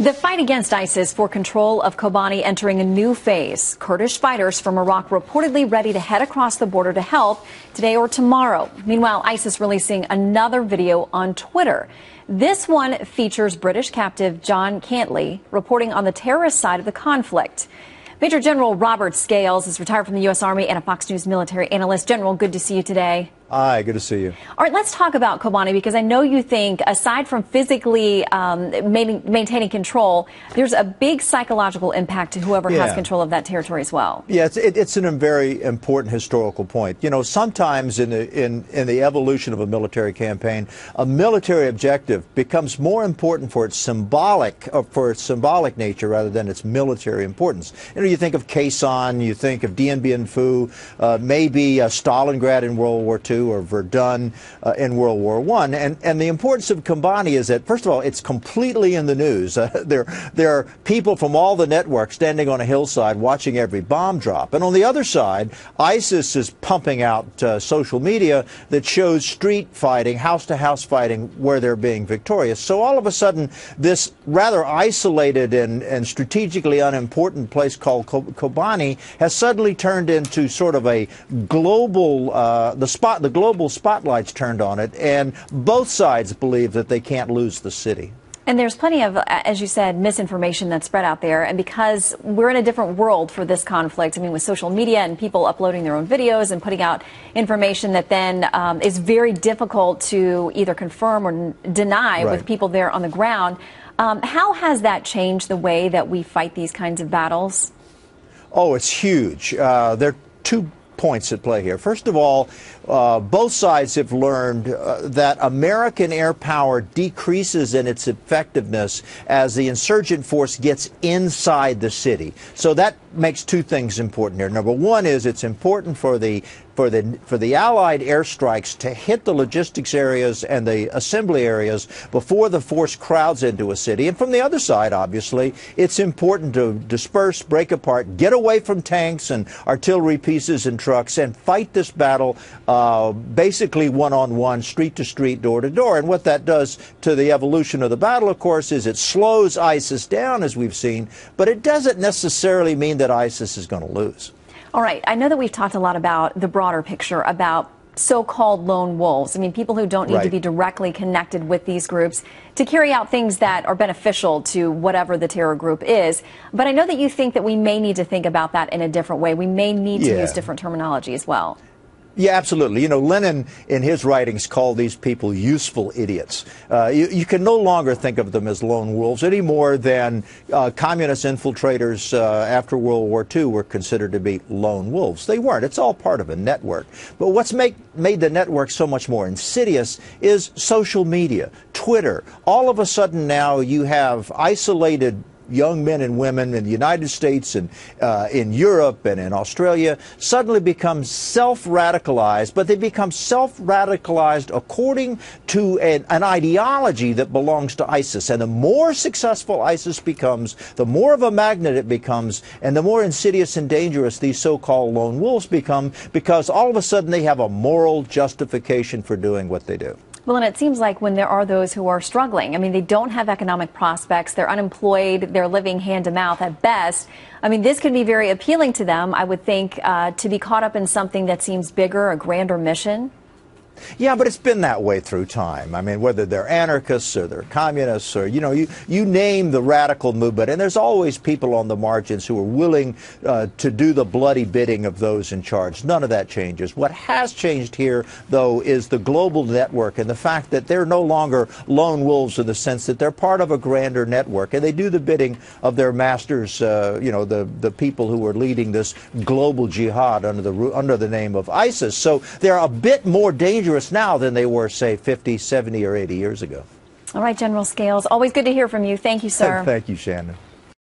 The fight against ISIS for control of Kobani entering a new phase. Kurdish fighters from Iraq reportedly ready to head across the border to help today or tomorrow. Meanwhile, ISIS releasing another video on Twitter. This one features British captive John Cantley reporting on the terrorist side of the conflict. Major General Robert Scales is retired from the U.S. Army and a Fox News military analyst. General, good to see you today. Hi, good to see you. All right, let's talk about Kobani, because I know you think, aside from physically maintaining control, there's a big psychological impact to whoever has control of that territory as well. Yeah, it's a very important historical point. You know, sometimes in the evolution of a military campaign, a military objective becomes more important for its symbolic nature rather than its military importance. You know, you think of Khe Sanh, you think of Dien Bien Phu, maybe Stalingrad in World War II. Or Verdun in World War I. And the importance of Kobani is that, first of all, it's completely in the news. There are people from all the networks standing on a hillside watching every bomb drop. And on the other side, ISIS is pumping out social media that shows street fighting, house-to-house fighting, where they're being victorious. So all of a sudden, this rather isolated and strategically unimportant place called Kobani has suddenly turned into sort of a global, the global spotlight's turned on it, and both sides believe that they can't lose the city. And there's plenty of, as you said, misinformation that's spread out there. And because we're in a different world for this conflict, I mean, with social media and people uploading their own videos and putting out information that then is very difficult to either confirm or deny with people there on the ground. How has that changed the way that we fight these kinds of battles? Oh, it's huge. There are two points at play here. First of all, both sides have learned that American air power decreases in its effectiveness as the insurgent force gets inside the city. So that makes two things important here. Number one is it's important for the Allied airstrikes to hit the logistics areas and the assembly areas before the force crowds into a city. And from the other side, obviously, it's important to disperse, break apart, get away from tanks and artillery pieces and trucks, and fight this battle basically one-on-one, street-to-street, door-to-door. And what that does to the evolution of the battle, of course, is it slows ISIS down, as we've seen, but it doesn't necessarily mean that ISIS is going to lose. All right. I know that we've talked a lot about the broader picture, about so-called lone wolves. I mean, people who don't need to be directly connected with these groups to carry out things that are beneficial to whatever the terror group is. But I know that you think that we may need to think about that in a different way. We may need to use different terminology as well. Yeah, absolutely. You know, Lenin, in his writings, called these people useful idiots. You can no longer think of them as lone wolves any more than communist infiltrators after World War II were considered to be lone wolves. They weren't. It's all part of a network. But what's made the network so much more insidious is social media, Twitter. All of a sudden now you have isolated young men and women in the United States and in Europe and in Australia suddenly become self-radicalized, but they become self-radicalized according to an ideology that belongs to ISIS. And the more successful ISIS becomes, the more of a magnet it becomes, and the more insidious and dangerous these so-called lone wolves become, because all of a sudden they have a moral justification for doing what they do. Well, and it seems like when there are those who are struggling, I mean, they don't have economic prospects, they're unemployed, they're living hand to mouth at best. I mean, this can be very appealing to them, I would think, to be caught up in something that seems bigger, a grander mission. Yeah, but it's been that way through time. I mean, whether they're anarchists or they're communists or, you know, you name the radical movement, and there's always people on the margins who are willing to do the bloody bidding of those in charge. None of that changes. What has changed here, though, is the global network and the fact that they're no longer lone wolves in the sense that they're part of a grander network, and they do the bidding of their masters, you know, the people who are leading this global jihad under the name of ISIS. So they're a bit more dangerous now than they were, say, 50, 70, or 80 years ago. All right, General Scales, always good to hear from you. Thank you, sir. Thank you, Shannon.